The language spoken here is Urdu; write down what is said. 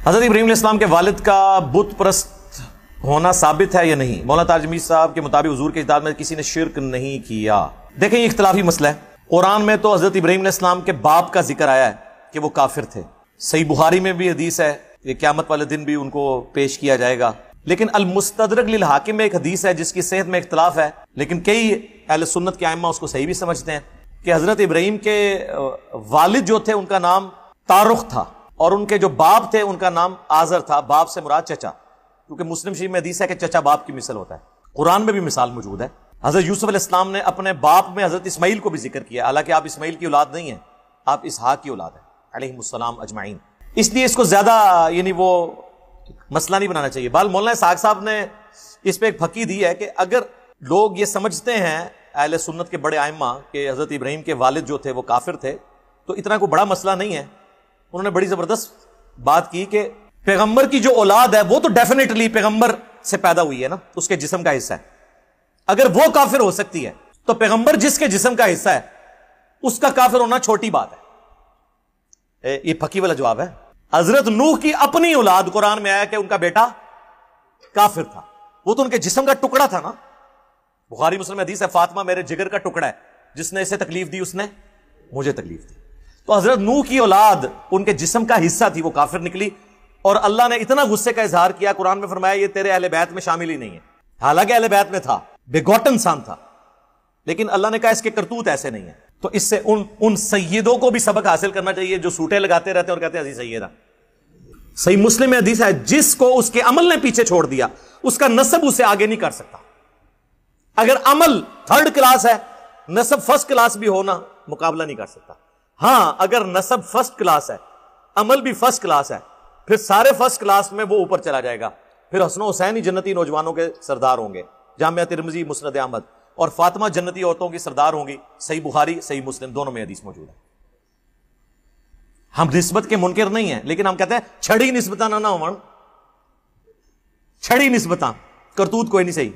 حضرت ابراہیم علیہ السلام کے والد کا بت پرست ہونا ثابت ہے یا نہیں؟ مولانا تاج میر صاحب کے مطابق حضور کے اجداد میں کسی نے شرک نہیں کیا۔ دیکھیں یہ اختلافی مسئلہ ہے۔ قرآن میں تو حضرت ابراہیم علیہ السلام کے باپ کا ذکر آیا ہے کہ وہ کافر تھے، صحیح بخاری میں بھی حدیث ہے کہ قیامت والے دن بھی ان کو پیش کیا جائے گا، لیکن المستدرک للحاکم میں ایک حدیث ہے جس کی صحت میں اختلاف ہے، لیکن کئی اہل سنت کے ائمہ اس کو صحیح بھی سمجھتے ہیں کہ حضرت ابراہیم کے والد جو تھے ان کا نام تارخ تھا، اور ان کے جو باپ تھے ان کا نام آزر تھا، باپ سے مراد چچا، کیونکہ مسلم شریف میں حدیث ہے کہ چچا باپ کی مثل ہوتا ہے، قرآن میں بھی مثال موجود ہے۔ حضرت یوسف علیہ السلام نے اپنے باپ میں حضرت اسماعیل کو بھی ذکر کیا، حالانکہ آپ اسماعیل کی اولاد نہیں ہیں، آپ اسحاق کی اولاد ہیں علیہم السلام اجمعین، اس لیے اس کو زیادہ وہ مسئلہ نہیں بنانا چاہیے۔ بال مولانا اسحاق صاحب نے اس پہ ایک پھکی دی ہے کہ اگر لوگ یہ سمجھتے ہیں اہل سنت کے بڑے ائمہ کہ حضرت ابراہیم کے والد جو تھے وہ کافر تھے تو اتنا کوئی بڑا مسئلہ نہیں ہے۔ انہوں نے بڑی زبردست بات کی کہ پیغمبر کی جو اولاد ہے وہ تو ڈیفینیٹلی پیغمبر سے پیدا ہوئی ہے نا، اس کے جسم کا حصہ ہے، اگر وہ کافر ہو سکتی ہے تو پیغمبر جس کے جسم کا حصہ ہے اس کا کافر ہونا چھوٹی بات ہے۔ یہ پھکی والا جواب ہے۔ حضرت نوح کی اپنی اولاد قرآن میں آیا کہ ان کا بیٹا کافر تھا، وہ تو ان کے جسم کا ٹکڑا تھا نا، بخاری مسلم حدیث ہے فاطمہ میرے جگر کا ٹکڑا ہے، جس نے اسے تکلیف دی اس نے مجھے تکلیف دی۔ تو حضرت نوح کی اولاد ان کے جسم کا حصہ تھی، وہ کافر نکلی، اور اللہ نے اتنا غصے کا اظہار کیا، قرآن میں فرمایا یہ تیرے اہل بیت میں شامل ہی نہیں ہے، حالانکہ اہل بیت میں تھا، بیگوٹن انسان تھا، لیکن اللہ نے کہا اس کے کرتوت ایسے نہیں ہیں۔ تو اس سے ان سیدوں کو بھی سبق حاصل کرنا چاہیے جو سوٹے لگاتے رہتے ہیں اور کہتے ہیں عزیز سیدہ۔ صحیح مسلم میں حدیث ہے جس کو اس کے عمل نے پیچھے چھوڑ دیا اس کا نسب اسے آگے نہیں کر سکتا۔ اگر عمل تھرڈ کلاس ہے، نسب فرسٹ کلاس بھی ہونا مقابلہ نہیں کر سکتا۔ ہاں اگر نسب فرسٹ کلاس ہے، عمل بھی فرسٹ کلاس ہے، پھر سارے فرسٹ کلاس میں وہ اوپر چلا جائے گا، پھر حسن و حسین ہی جنتی نوجوانوں کے سردار ہوں گے، جامعہ ترمذی مسند احمد، اور فاطمہ جنتی عورتوں کی سردار ہوں گی، صحیح بخاری صحیح مسلم دونوں میں حدیث موجود ہے۔ ہم نسبت کے منکر نہیں ہیں، لیکن ہم کہتے ہیں چھڑی نسبتاں نہ ہوں، چھڑی نسبتاں، کرتوت کوئی نہیں صحیح۔